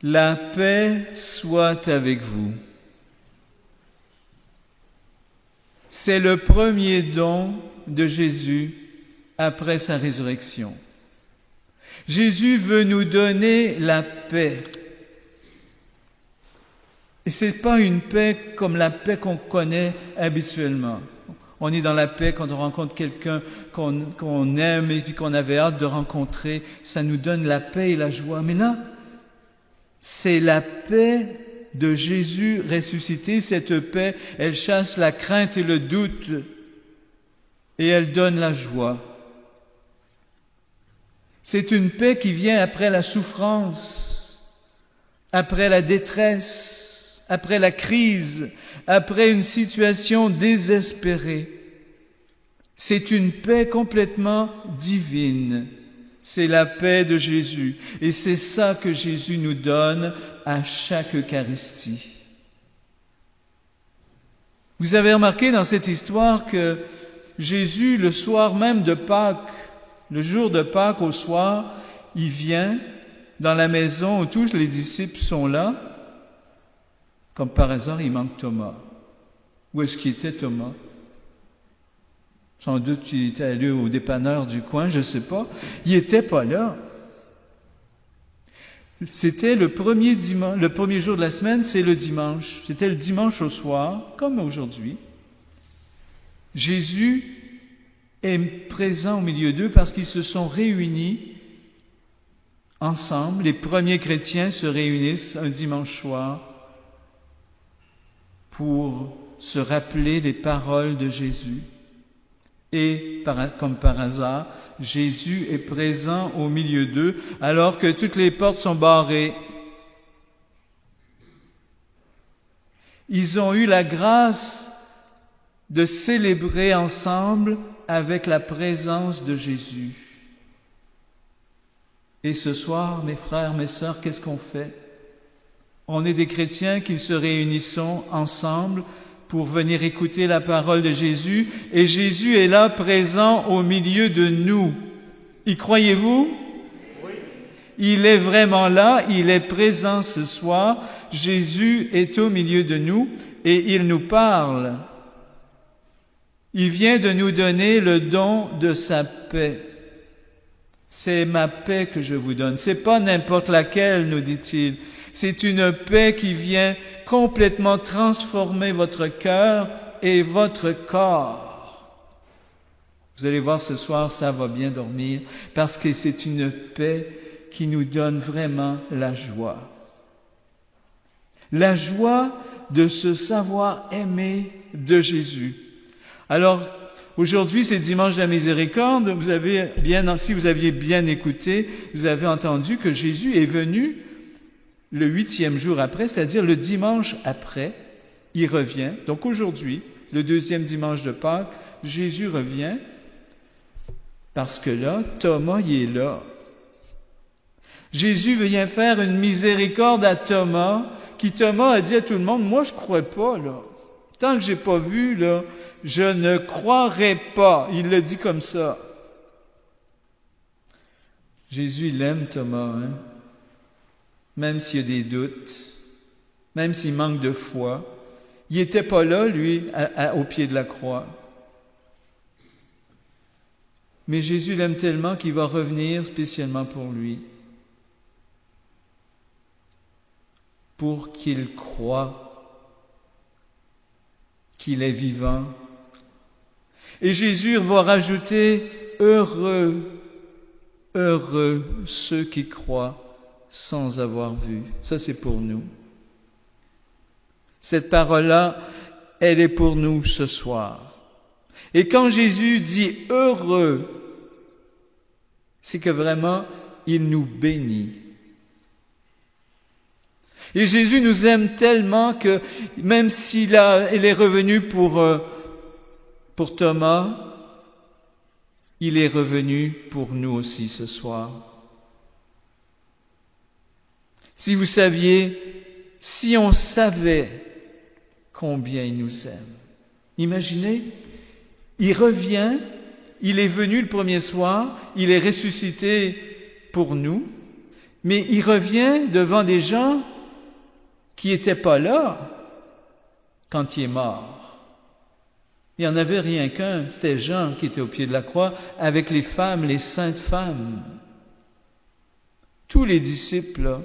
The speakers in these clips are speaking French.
La paix soit avec vous. C'est le premier don de Jésus après sa résurrection. Jésus veut nous donner la paix. Et ce n'est pas une paix comme la paix qu'on connaît habituellement. On est dans la paix quand on rencontre quelqu'un qu'on aime et puis qu'on avait hâte de rencontrer. Ça nous donne la paix et la joie. Mais là, c'est la paix de Jésus ressuscité. Cette paix, elle chasse la crainte et le doute et elle donne la joie. C'est une paix qui vient après la souffrance, après la détresse, après la crise, après une situation désespérée. C'est une paix complètement divine. C'est la paix de Jésus. Et c'est ça que Jésus nous donne à chaque Eucharistie. Vous avez remarqué dans cette histoire que Jésus, le soir même de Pâques, le jour de Pâques au soir, il vient dans la maison où tous les disciples sont là. Comme par hasard, il manque Thomas. Où est-ce qu'il était, Thomas? Sans doute qu'il était allé au dépanneur du coin, je ne sais pas. Il n'était pas là. C'était le premier jour de la semaine, c'est le dimanche. C'était le dimanche au soir, comme aujourd'hui. Jésus est présent au milieu d'eux parce qu'ils se sont réunis ensemble. Les premiers chrétiens se réunissent un dimanche soir pour se rappeler les paroles de Jésus. Et, comme par hasard, Jésus est présent au milieu d'eux alors que toutes les portes sont barrées. Ils ont eu la grâce de célébrer ensemble avec la présence de Jésus. Et ce soir, mes frères, mes sœurs, qu'est-ce qu'on fait? On est des chrétiens qui se réunissons ensemble pour venir écouter la parole de Jésus, et Jésus est là, présent au milieu de nous. Y croyez-vous? Oui. Il est vraiment là, il est présent ce soir. Jésus est au milieu de nous et il nous parle. Il vient de nous donner le don de sa paix. C'est ma paix que je vous donne. C'est pas n'importe laquelle, nous dit-il. C'est une paix qui vient complètement transformer votre cœur et votre corps. Vous allez voir ce soir, ça va bien dormir, parce que c'est une paix qui nous donne vraiment la joie. La joie de se savoir aimé de Jésus. Alors, aujourd'hui, c'est dimanche de la miséricorde. Si vous aviez bien écouté, vous avez entendu que Jésus est venu le 8e jour après, c'est-à-dire le dimanche après, il revient. Donc aujourd'hui, le 2e dimanche de Pâques, Jésus revient parce que là, Thomas, il est là. Jésus vient faire une miséricorde à Thomas, qui Thomas a dit à tout le monde, moi je ne crois pas, là. Tant que je n'ai pas vu, là, je ne croirai pas. Il le dit comme ça. Jésus, il aime Thomas, hein? Même s'il y a des doutes, même s'il manque de foi. Il n'était pas là, lui, au pied de la croix. Mais Jésus l'aime tellement qu'il va revenir spécialement pour lui, pour qu'il croie qu'il est vivant. Et Jésus va rajouter « Heureux, heureux ceux qui croient » sans avoir vu. Ça, c'est pour nous. Cette parole-là, elle est pour nous ce soir. Et quand Jésus dit « heureux », c'est que vraiment, il nous bénit. Et Jésus nous aime tellement que même s'il est revenu pour Thomas, il est revenu pour nous aussi ce soir. Si vous saviez, si on savait combien il nous aime. Imaginez, il revient, il est venu le premier soir, il est ressuscité pour nous, Mais il revient devant des gens qui n'étaient pas là quand il est mort. Il n'y en avait rien qu'un, c'était Jean qui était au pied de la croix avec les femmes, les saintes femmes. Tous les disciples, là,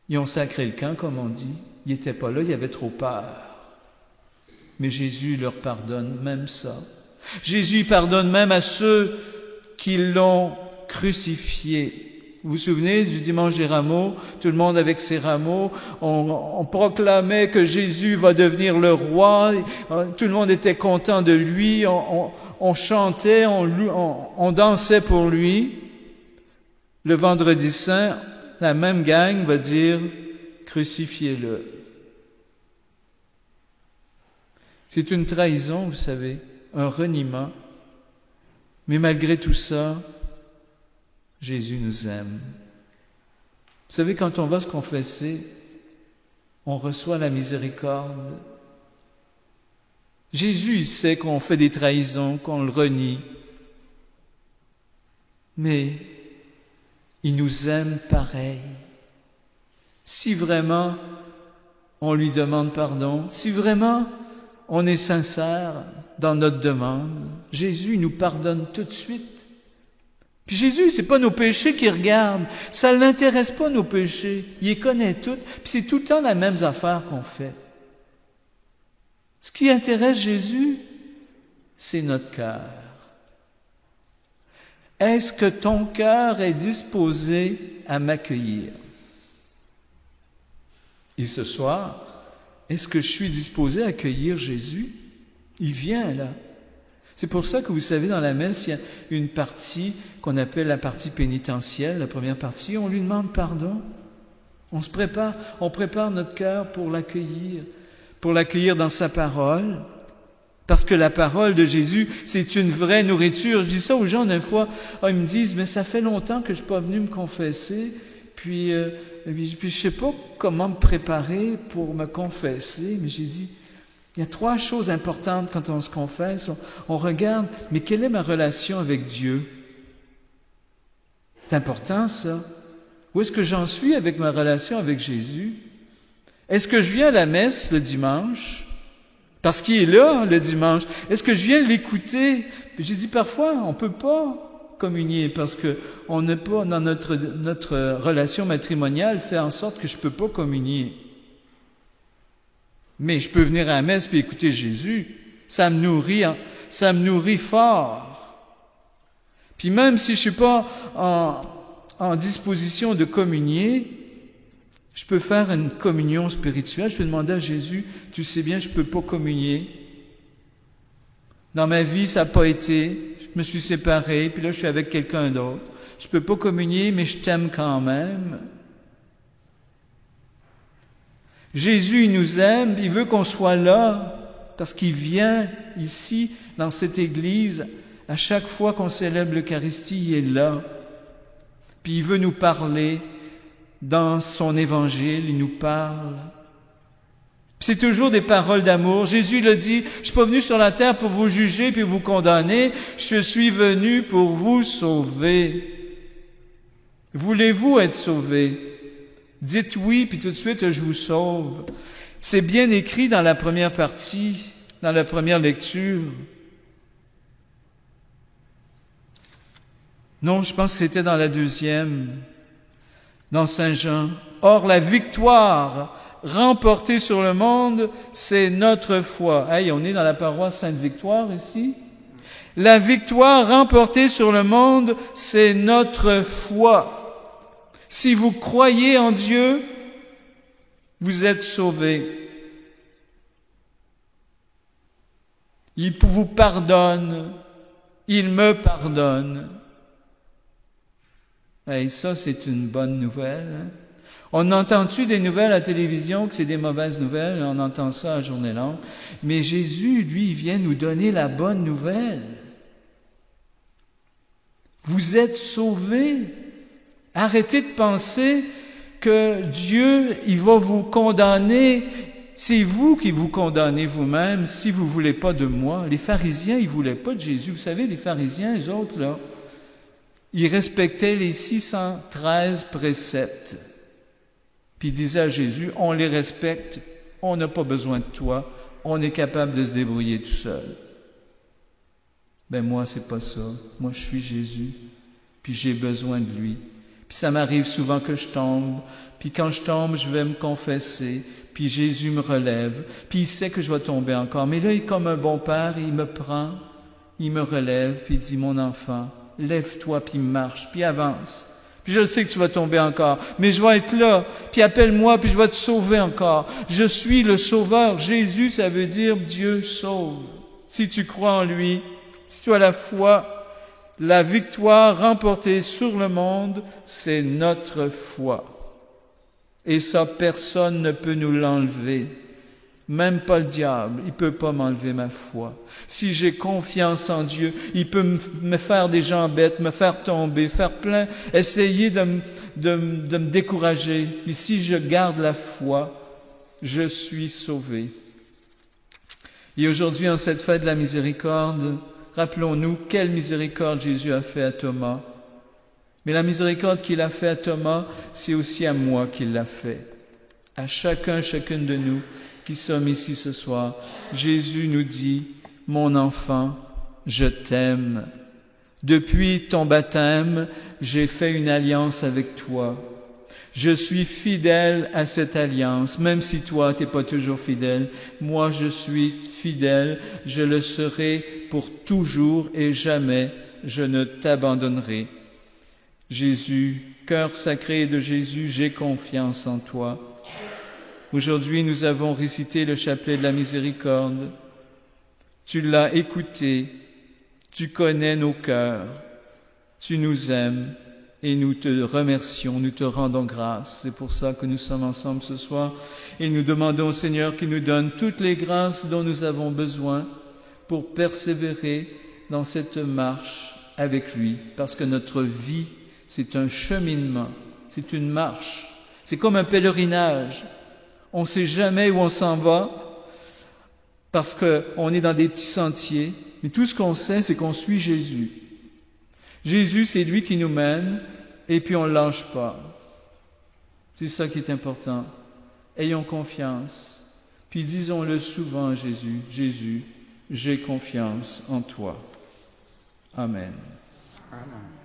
ils ont sacré le camp, comme on dit. Ils n'étaient pas là, ils avaient trop peur. Mais Jésus leur pardonne même ça. Jésus pardonne même à ceux qui l'ont crucifié. Vous vous souvenez du dimanche des rameaux? Tout le monde avec ses rameaux, on proclamait que Jésus va devenir le roi. Tout le monde était content de lui. On chantait, on dansait pour lui. Le vendredi saint, la même gang va dire « crucifiez-le ». C'est une trahison, vous savez, un reniement. Mais malgré tout ça, Jésus nous aime. Vous savez, quand on va se confesser, on reçoit la miséricorde. Jésus, il sait qu'on fait des trahisons, qu'on le renie. Mais il nous aime pareil. Si vraiment on lui demande pardon, si vraiment on est sincère dans notre demande, Jésus nous pardonne tout de suite. Puis Jésus, c'est pas nos péchés qu'il regarde. Ça ne l'intéresse pas, nos péchés. Il les connaît toutes. Puis c'est tout le temps la même affaire qu'on fait. Ce qui intéresse Jésus, c'est notre cœur. Est-ce que ton cœur est disposé à m'accueillir? Et ce soir, est-ce que je suis disposé à accueillir Jésus? Il vient là. C'est pour ça que vous savez, dans la messe, il y a une partie qu'on appelle la partie pénitentielle, la première partie, on lui demande pardon. On se prépare, on prépare notre cœur pour l'accueillir dans sa parole. Parce que la parole de Jésus, c'est une vraie nourriture. Je dis ça aux gens, des fois, ils me disent, mais ça fait longtemps que je ne suis pas venu me confesser, puis je ne sais pas comment me préparer pour me confesser. Mais j'ai dit, il y a 3 choses importantes quand on se confesse. On regarde, mais quelle est ma relation avec Dieu? C'est important, ça. Où est-ce que j'en suis avec ma relation avec Jésus? Est-ce que je viens à la messe le dimanche? Parce qu'il est là, le dimanche. Est-ce que je viens l'écouter? J'ai dit, parfois, on ne peut pas communier parce qu'on n'est pas dans notre relation matrimoniale fait en sorte que je ne peux pas communier. Mais je peux venir à la messe et écouter Jésus. Ça me nourrit fort. Puis même si je suis pas en disposition de communier, je peux faire une communion spirituelle. Je peux demander à Jésus, tu sais bien, je peux pas communier. Dans ma vie, ça n'a pas été. Je me suis séparé, puis là, je suis avec quelqu'un d'autre. Je peux pas communier, mais je t'aime quand même. Jésus, il nous aime, il veut qu'on soit là, parce qu'il vient ici, dans cette église, à chaque fois qu'on célèbre l'Eucharistie, il est là. Puis il veut nous parler dans son évangile, il nous parle. C'est toujours des paroles d'amour. Jésus l'a dit, je suis pas venu sur la terre pour vous juger puis vous condamner, je suis venu pour vous sauver. Voulez-vous être sauvés? Dites oui, puis tout de suite, je vous sauve. C'est bien écrit dans la première partie, dans la première lecture. Non, je pense que c'était dans la deuxième, dans Saint Jean. Or, la victoire remportée sur le monde, c'est notre foi. Hey, on est dans la paroisse Sainte-Victoire ici. La victoire remportée sur le monde, c'est notre foi. Si vous croyez en Dieu, vous êtes sauvés. Il vous pardonne. Il me pardonne. Et ça, c'est une bonne nouvelle. On entend-tu des nouvelles à la télévision que c'est des mauvaises nouvelles? On entend ça à journée longue. Mais Jésus, lui, il vient nous donner la bonne nouvelle. Vous êtes sauvés. Arrêtez de penser que Dieu, il va vous condamner. C'est vous qui vous condamnez vous-même si vous ne voulez pas de moi. Les pharisiens, ils ne voulaient pas de Jésus. Vous savez, les pharisiens, les autres, là, il respectait les 613 préceptes. Puis il disait à Jésus, on les respecte, on n'a pas besoin de toi, on est capable de se débrouiller tout seul. Ben moi, c'est pas ça. Moi, je suis Jésus, puis j'ai besoin de lui. Puis ça m'arrive souvent que je tombe, puis quand je tombe, je vais me confesser, puis Jésus me relève, puis il sait que je vais tomber encore. Mais là, il est comme un bon père, il me prend, il me relève, puis il dit, mon enfant, lève-toi, puis marche, puis avance. Puis je sais que tu vas tomber encore, mais je vais être là, puis appelle-moi, puis je vais te sauver encore. Je suis le sauveur. Jésus, ça veut dire Dieu sauve. Si tu crois en lui, si tu as la foi, la victoire remportée sur le monde, c'est notre foi. Et ça, personne ne peut nous l'enlever. Même pas le diable, il peut pas m'enlever ma foi. Si j'ai confiance en Dieu, il peut me faire des jambettes, me faire tomber, faire plein, essayer de me décourager. Mais si je garde la foi, je suis sauvé. Et aujourd'hui, en cette fête de la miséricorde, rappelons-nous quelle miséricorde Jésus a fait à Thomas. Mais la miséricorde qu'il a fait à Thomas, c'est aussi à moi qu'il l'a fait. À chacune de nous qui sommes ici ce soir, Jésus nous dit, « Mon enfant, je t'aime. Depuis ton baptême, j'ai fait une alliance avec toi. Je suis fidèle à cette alliance, même si toi, tu n'es pas toujours fidèle. Moi, je suis fidèle, je le serai pour toujours et jamais, je ne t'abandonnerai. » Jésus, cœur sacré de Jésus, j'ai confiance en toi. Aujourd'hui, nous avons récité le chapelet de la miséricorde. Tu l'as écouté, tu connais nos cœurs, tu nous aimes et nous te remercions, nous te rendons grâce. C'est pour ça que nous sommes ensemble ce soir et nous demandons au Seigneur qu'il nous donne toutes les grâces dont nous avons besoin pour persévérer dans cette marche avec lui, parce que notre vie, c'est un cheminement, c'est une marche, c'est comme un pèlerinage. On ne sait jamais où on s'en va parce qu'on est dans des petits sentiers, mais tout ce qu'on sait, c'est qu'on suit Jésus. Jésus, c'est lui qui nous mène et puis on ne lâche pas. C'est ça qui est important. Ayons confiance, puis disons-le souvent à Jésus, « Jésus, j'ai confiance en toi. » Amen. Amen.